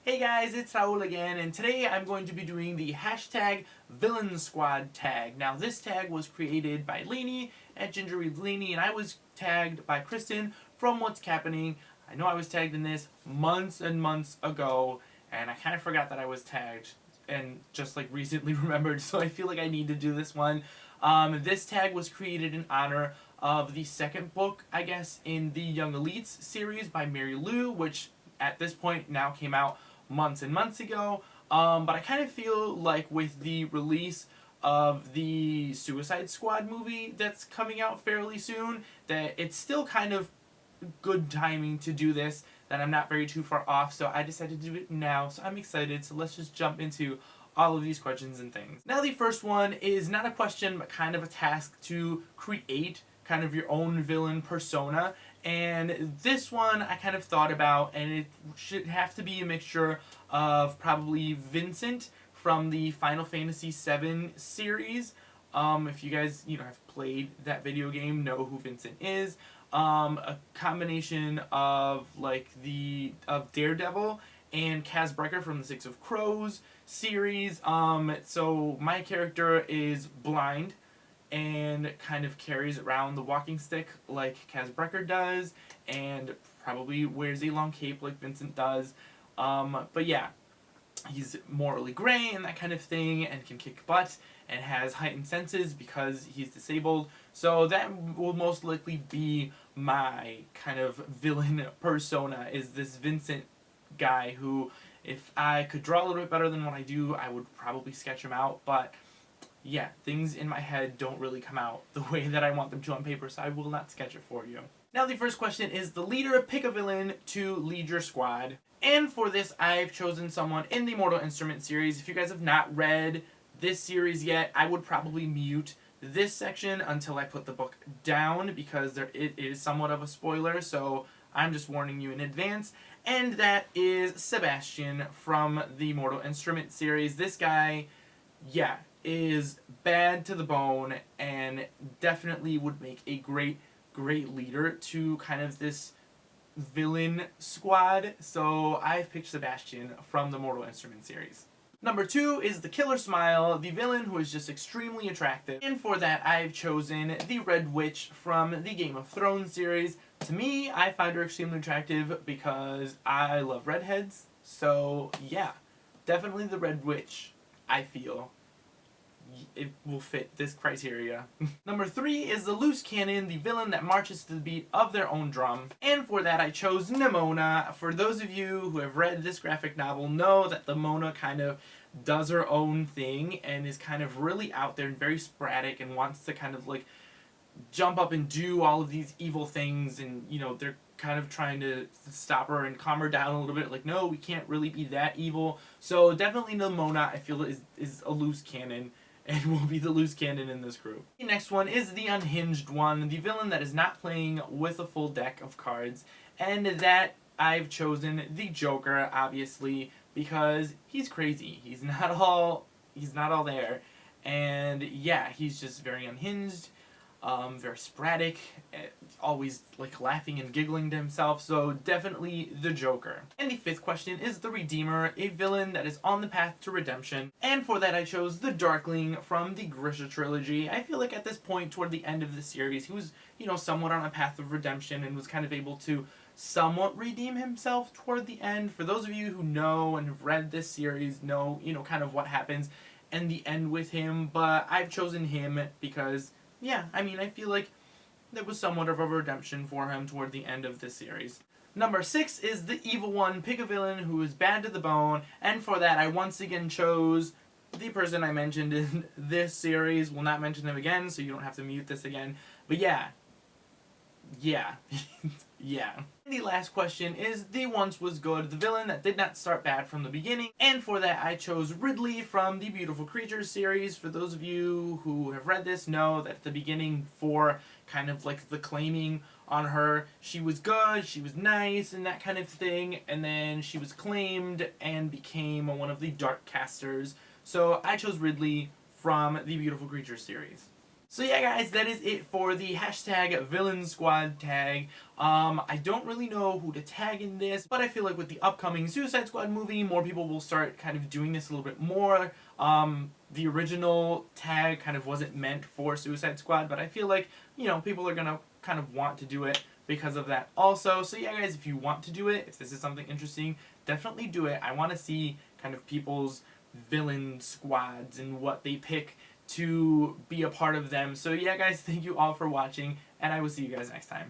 Hey guys, it's Raul again, and today I'm going to be doing the hashtag Villain Squad tag. Now this tag was created by Lainiey at Ginger Reads Lainiey, and I was tagged by Kristin from What's Happening. I know I was tagged in this months and months ago, and I kind of forgot that I was tagged, and just like recently remembered, so I feel like I need to do this one. This tag was created in honor of the second book, I guess, in the Young Elites series by Mary Lou, which at this point now came out months and months ago, but I kind of feel like with the release of the Suicide Squad movie that's coming out fairly soon, that it's still kind of good timing to do this, that I'm not very too far off, so I decided to do it now, so I'm excited. So let's just jump into all of these questions and things. Now the first one is not a question, but kind of a task to create kind of your own villain persona. And this one I kind of thought about, and it should have to be a mixture of probably Vincent from the Final Fantasy VII series. If you guys have played that video game, know who Vincent is. A combination of of Daredevil and Kaz Brekker from the Six of Crows series. So my character is blind and kind of carries around the walking stick like Kaz Brekker does, and probably wears a long cape like Vincent does. But yeah, he's morally gray and that kind of thing, and can kick butt, and has heightened senses because he's disabled. So that will most likely be my kind of villain persona, is this Vincent guy who, if I could draw a little bit better than what I do, I would probably sketch him out, but yeah, things in my head don't really come out the way that I want them to on paper, so I will not sketch it for you. Now the first question is the leader. Pick a villain to lead your squad. And for this, I've chosen someone in the Mortal Instrument series. If you guys have not read this series yet, I would probably mute this section until I put the book down, because it is somewhat of a spoiler, so I'm just warning you in advance. And that is Sebastian from the Mortal Instrument series. This guy, yeah, is bad to the bone, and definitely would make a great leader to kind of this villain squad. So I've picked Sebastian from the Mortal Instrument series. Number 2 is the Killer Smile, the villain who is just extremely attractive. And for that, I've chosen the Red Witch from the Game of Thrones series. To me, I find her extremely attractive because I love redheads. So yeah, definitely the Red Witch, I feel. It will fit this criteria. Number 3 is the Loose Cannon, the villain that marches to the beat of their own drum. And for that I chose Nimona. For those of you who have read this graphic novel, know that Nimona kind of does her own thing and is kind of really out there and very sporadic, and wants to kind of like jump up and do all of these evil things, and they're kind of trying to stop her and calm her down a little bit, like, no, we can't really be that evil. So definitely Nimona, I feel, is a loose cannon, and will be the loose cannon in this group. The next one is the Unhinged one, the villain that is not playing with a full deck of cards, and that I've chosen the Joker, obviously, because he's crazy. He's not all there, and yeah, he's just very unhinged, very sporadic, always like laughing and giggling to himself, so definitely the Joker. And the 5th question is the Redeemer, a villain that is on the path to redemption. And for that I chose the Darkling from the Grisha trilogy. I feel like at this point toward the end of the series, he was, somewhat on a path of redemption, and was kind of able to somewhat redeem himself toward the end. For those of you who know and have read this series, know, kind of what happens in the end with him, but I've chosen him because, yeah, I mean, I feel like there was somewhat of a redemption for him toward the end of this series. Number 6 is the Evil One. Pick a villain who is bad to the bone, and for that I once again chose the person I mentioned in this series. Will not mention him again, so you don't have to mute this again. But yeah. Yeah. The last question is the Once Was Good, the villain that did not start bad from the beginning. And for that I chose Ridley from the Beautiful Creatures series. For those of you who have read this, know that at the beginning, for kind of like the claiming on her, she was good, she was nice, and that kind of thing, and then she was claimed and became one of the Dark Casters. So I chose Ridley from the Beautiful Creatures series. So yeah guys, that is it for the hashtag Villain Squad tag. I don't really know who to tag in this, but I feel like with the upcoming Suicide Squad movie, more people will start kind of doing this a little bit more. The original tag kind of wasn't meant for Suicide Squad, but I feel like, you know, people are gonna kind of want to do it because of that also. So yeah guys, if you want to do it, if this is something interesting, definitely do it. I want to see kind of people's villain squads and what they pick to be a part of them. So yeah guys, thank you all for watching, and I will see you guys next time.